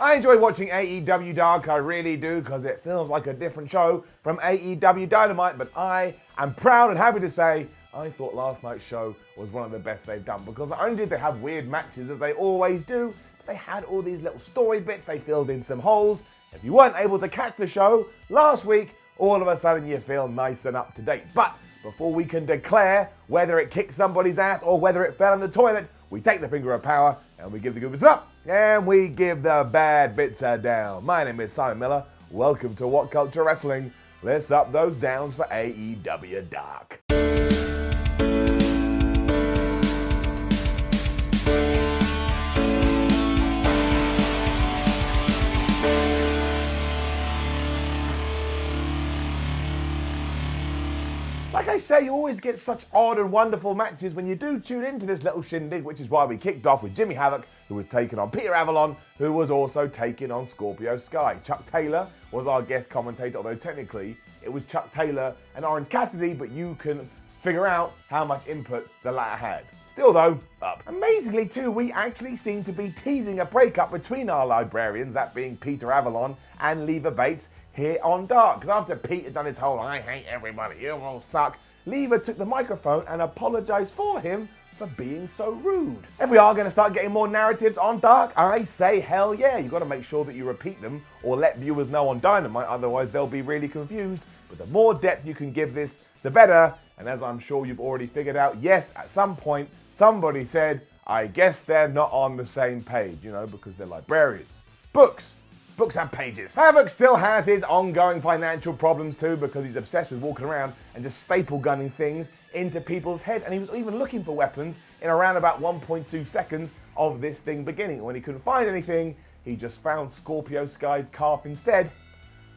I enjoy watching AEW Dark, I really do, because it feels like a different show from AEW Dynamite, but I am proud and happy to say I thought last night's show was one of the best they've done, because not only did they have weird matches as they always do, but they had all these little story bits, they filled in some holes. If you weren't able to catch the show last week, all of a sudden you feel nice and up to date. But before we can declare whether it kicked somebody's ass or whether it fell in the toilet, we take the finger of power and we give the good bits up and we give the bad bits a down. My name is Simon Miller. Welcome to WhatCulture Wrestling. Let's up those downs for AEW Dark. Like I say, you always get such odd and wonderful matches when you do tune into this little shindig, which is why we kicked off with Jimmy Havoc, who was taking on Peter Avalon, who was also taking on Scorpio Sky. Chuck Taylor was our guest commentator, although technically it was Chuck Taylor and Orange Cassidy, but you can figure out how much input the latter had. Still though, up. Amazingly too, we actually seem to be teasing a breakup between our librarians, that being Peter Avalon and Leva Bates, here on Dark. Because after Pete had done his whole "I hate everybody, you all suck," Leva took the microphone and apologised for him for being so rude. If we are going to start getting more narratives on Dark, I say hell yeah. You've got to make sure that you repeat them or let viewers know on Dynamite, otherwise they'll be really confused. But the more depth you can give this, the better. And as I'm sure you've already figured out, yes, at some point, somebody said, I guess they're not on the same page, because they're librarians. Books have pages. Havoc still has his ongoing financial problems too, because he's obsessed with walking around and just staple gunning things into people's head. And he was even looking for weapons in around about 1.2 seconds of this thing beginning. When he couldn't find anything, he just found Scorpio Sky's calf instead,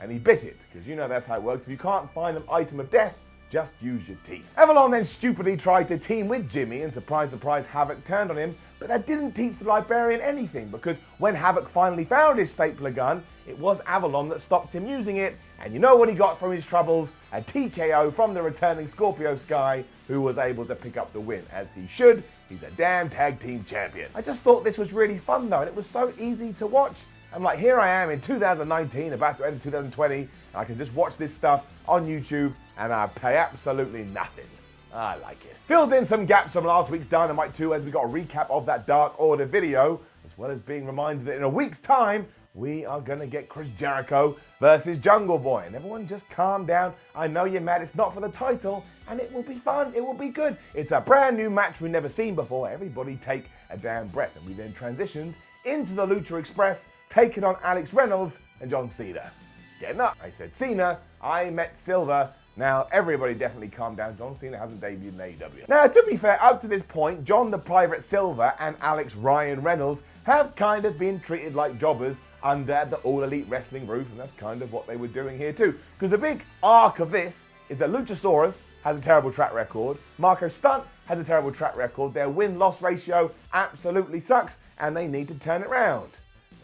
and he bit it, because that's how it works. If you can't find an item of death, just use your teeth. Avalon then stupidly tried to team with Jimmy, and surprise, surprise, Havoc turned on him, but that didn't teach the librarian anything, because when Havoc finally found his stapler gun, it was Avalon that stopped him using it, and you know what he got from his troubles? A TKO from the returning Scorpio Sky, who was able to pick up the win, as he should. He's a damn tag team champion. I just thought this was really fun though, and it was so easy to watch. I'm like, here I am in 2019, about to end 2020, and I can just watch this stuff on YouTube, and I pay absolutely nothing. I like it. Filled in some gaps from last week's Dynamite 2 as we got a recap of that Dark Order video, as well as being reminded that in a week's time, we are going to get Chris Jericho versus Jungle Boy. And everyone just calm down. I know you're mad. It's not for the title, and it will be fun. It will be good. It's a brand new match we've never seen before. Everybody take a damn breath. And we then transitioned into the Lucha Express, taking on Alex Reynolds and John Cena. Getting up. I said Cena. I met Silver. Now, everybody definitely calm down. John Cena hasn't debuted in AEW. Now, to be fair, up to this point, John the Private Silver and Alex Ryan Reynolds have kind of been treated like jobbers under the All Elite Wrestling roof, and that's kind of what they were doing here too. Because the big arc of this is that Luchasaurus has a terrible track record, Marco Stunt has a terrible track record, their win-loss ratio absolutely sucks, and they need to turn it around.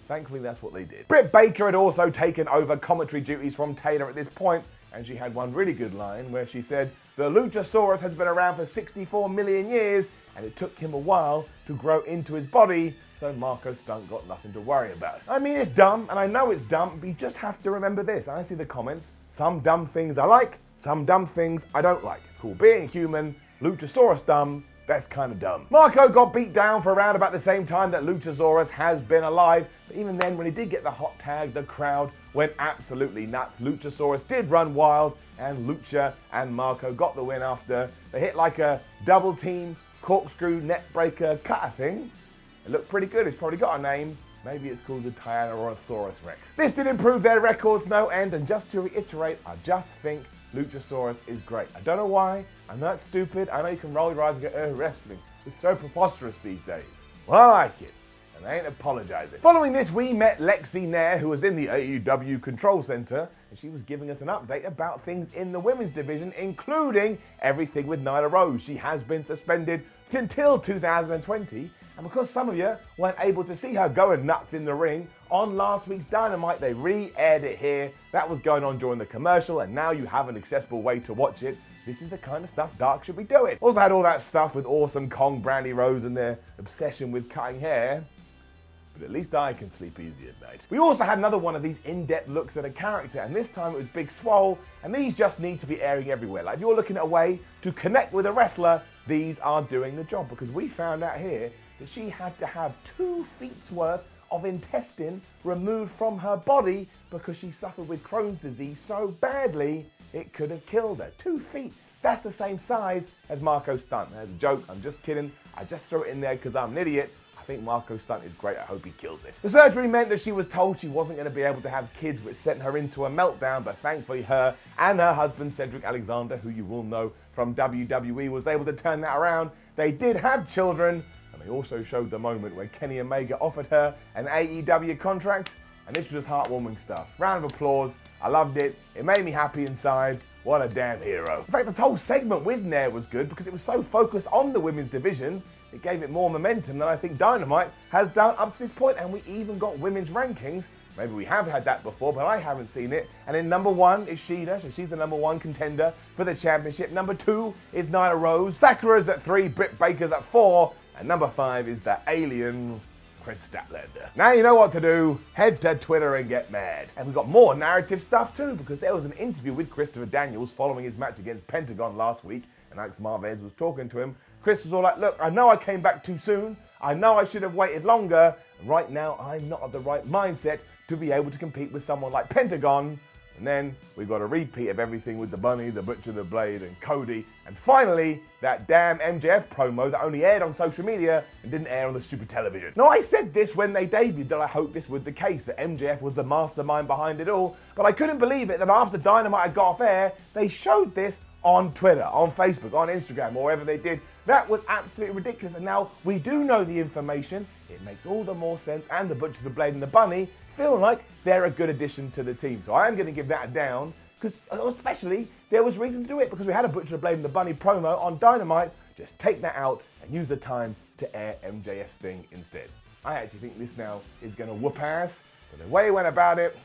Thankfully, that's what they did. Britt Baker had also taken over commentary duties from Taylor at this point, and she had one really good line where she said, the Luchasaurus has been around for 64 million years, and it took him a while to grow into his body, so Marco Stunt got nothing to worry about. I mean, it's dumb, and I know it's dumb, but you just have to remember this. I see the comments. Some dumb things I like, some dumb things I don't like. It's called being human. Luchasaurus dumb. That's kind of dumb. Marco got beat down for around about the same time that Luchasaurus has been alive, but even then, when he did get the hot tag, the crowd went absolutely nuts. Luchasaurus did run wild, and Lucha and Marco got the win after they hit like a double team corkscrew net breaker cutter thing. It looked pretty good. It's probably got a name. Maybe it's called the Tyrannosaurus Rex. This did improve their records no end, and just to reiterate, I just think Luchasaurus is great. I don't know why. I know it's stupid. I know you can roll your eyes and go, wrestling. It's so preposterous these days. Well, I like it, and I ain't apologizing. Following this, we met Lexie Nair, who was in the AEW Control Center, and she was giving us an update about things in the women's division, including everything with Nyla Rose. She has been suspended until 2020, and because some of you weren't able to see her going nuts in the ring on last week's Dynamite, they re-aired it here. That was going on during the commercial, and now you have an accessible way to watch it. This is the kind of stuff Dark should be doing. Also had all that stuff with Awesome Kong, Brandy Rose, and their obsession with cutting hair. but at least I can sleep easy at night. We also had another one of these in-depth looks at a character, and this time it was Big Swole, and these just need to be airing everywhere. Like, if you're looking at a way to connect with a wrestler, these are doing the job, because we found out here that she had to have 2 feet's worth of intestine removed from her body because she suffered with Crohn's disease so badly it could have killed her. 2 feet. That's the same size as Marco Stunt. That's a joke. I'm just kidding. I just throw it in there because I'm an idiot. I think Marco Stunt is great. I hope he kills it. The surgery meant that she was told she wasn't going to be able to have kids, which sent her into a meltdown, but thankfully her and her husband, Cedric Alexander, who you will know from WWE, was able to turn that around. They did have children, and they also showed the moment where Kenny Omega offered her an AEW contract, and this was just heartwarming stuff. Round of applause. I loved it. It made me happy inside. What a damn hero. In fact, the whole segment with Nair was good because it was so focused on the women's division, it gave it more momentum than I think Dynamite has done up to this point, and we even got women's rankings. Maybe we have had that before, but I haven't seen it. And in number 1 is Sheena, so she's the number 1 contender for the championship. Number 2 is Nyla Rose. Sakura's at 3, Britt Baker's at 4, and number 5 is the alien Chris Statlander. Now you know what to do. Head to Twitter and get mad. And we got more narrative stuff too, because there was an interview with Christopher Daniels following his match against Pentagon last week, and Alex Marvez was talking to him. Chris was all like, look, I know I came back too soon. I know I should have waited longer. And right now, I'm not of the right mindset to be able to compete with someone like Pentagon. And then we got a repeat of everything with the Bunny, the Butcher, the Blade, and Cody. And finally, that damn MJF promo that only aired on social media and didn't air on the stupid television. Now, I said this when they debuted that I hoped this was the case, that MJF was the mastermind behind it all. But I couldn't believe it that after Dynamite had got off air, they showed this on Twitter, on Facebook, on Instagram, or wherever they did. That was absolutely ridiculous. And now we do know the information. It makes all the more sense. And the Butcher, the Blade, and the Bunny feel like they're a good addition to the team. So I am going to give that a down, because especially there was reason to do it, because we had a Butcher, the Blade, and the Bunny promo on Dynamite. Just take that out and use the time to air MJF's thing instead. I actually think this now is going to whoop ass, but the way he went about it,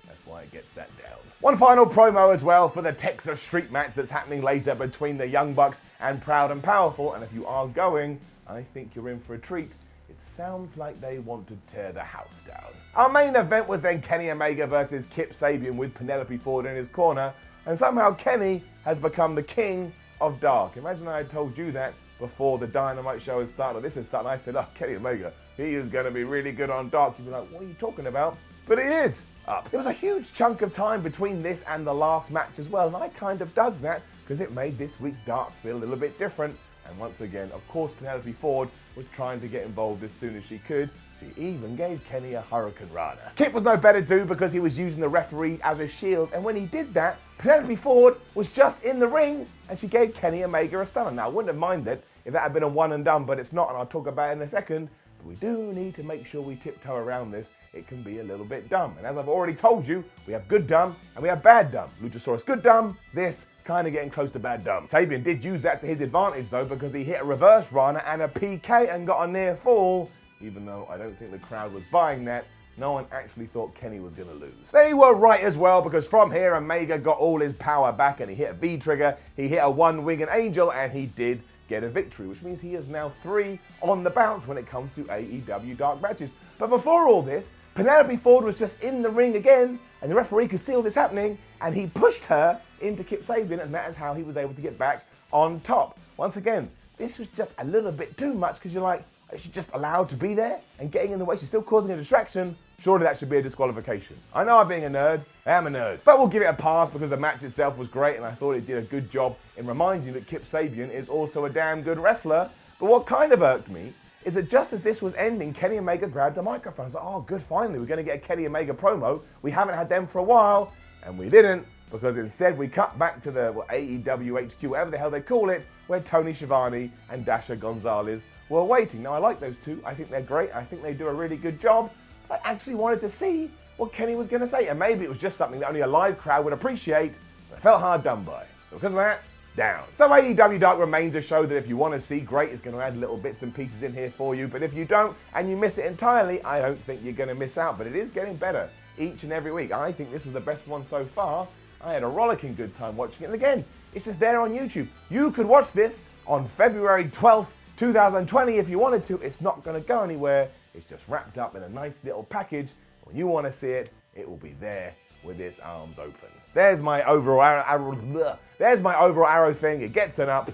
that's why it gets that down. One final promo as well for the Texas Street match that's happening later between the Young Bucks and Proud and Powerful. And if you are going, I think you're in for a treat. It sounds like they want to tear the house down. Our main event was then Kenny Omega versus Kip Sabian with Penelope Ford in his corner. And somehow Kenny has become the king of Dark. Imagine I had told you that before the Dynamite show had started. This had started, and I said, oh, Kenny Omega, he is going to be really good on Dark. You'd be like, what are you talking about? But it is up. There was a huge chunk of time between this and the last match as well, and I kind of dug that because it made this week's Dark feel a little bit different. And once again, of course, Penelope Ford was trying to get involved as soon as she could. She even gave Kenny a Hurricane Rana. Kip was no better too, because he was using the referee as a shield, and when he did that, Penelope Ford was just in the ring and she gave Kenny Omega a stunner. Now, I wouldn't have minded if that had been a one and done, but it's not, and I'll talk about it in a second. But we do need to make sure we tiptoe around this. It can be a little bit dumb. And as I've already told you, we have good dumb and we have bad dumb. Luchasaurus good dumb, this kind of getting close to bad dumb. Sabian did use that to his advantage though, because he hit a reverse Rana and a PK and got a near fall. Even though I don't think the crowd was buying that, no one actually thought Kenny was going to lose. They were right as well, because from here Omega got all his power back and he hit a V-trigger, he hit a one-winged angel, and he did get a victory, which means he is now 3 on the bounce when it comes to AEW Dark matches. But before all this, Penelope Ford was just in the ring again, and the referee could see all this happening, and he pushed her into Kip Sabian, and that is how he was able to get back on top. Once again, this was just a little bit too much, because you're like, is she just allowed to be there and getting in the way? She's still causing a distraction. Surely that should be a disqualification. I know I'm being a nerd. I am a nerd. But we'll give it a pass because the match itself was great and I thought it did a good job in reminding you that Kip Sabian is also a damn good wrestler. But what kind of irked me is that just as this was ending, Kenny Omega grabbed the microphone. I was like, oh, good, finally, we're going to get a Kenny Omega promo. We haven't had them for a while, and we didn't, because instead we cut back to the AEW HQ, whatever the hell they call it, where Tony Schiavone and Dasha Gonzalez were waiting. Now, I like those two. I think they're great. I think they do a really good job. I actually wanted to see what Kenny was going to say, and maybe it was just something that only a live crowd would appreciate, but I felt hard done by. So because of that, down. So AEW Dark remains a show that if you want to see, great, it's going to add little bits and pieces in here for you, but if you don't and you miss it entirely, I don't think you're going to miss out, but it is getting better each and every week. I think this was the best one so far. I had a rollicking good time watching it, and again, it's just there on YouTube. You could watch this on February 12th 2020, if you wanted to, it's not going to go anywhere. It's just wrapped up in a nice little package. When you want to see it, it will be there with its arms open. There's my overall arrow. There's my overall arrow thing. It gets an up.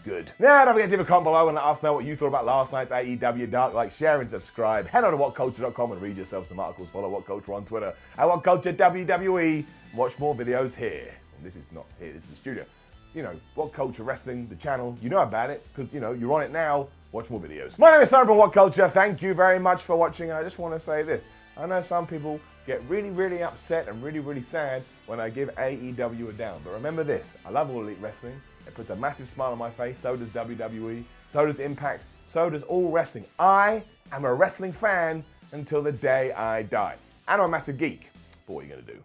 Good. Now, don't forget to leave a comment below and let us know what you thought about last night's AEW Dark. Like, share, and subscribe. Head on to WhatCulture.com and read yourself some articles. Follow WhatCulture on Twitter at WhatCulture WWE. Watch more videos here. This is not here. This is the studio. You know, WhatCulture Wrestling, the channel. You know about it because, you know, you're on it now. Watch more videos. My name is Simon from WhatCulture. Thank you very much for watching. And I just want to say this. I know some people get really, really upset and really, really sad when I give AEW a down. But remember this. I love All Elite Wrestling. It puts a massive smile on my face. So does WWE. So does Impact. So does all wrestling. I am a wrestling fan until the day I die. And I'm a massive geek. But what are you going to do?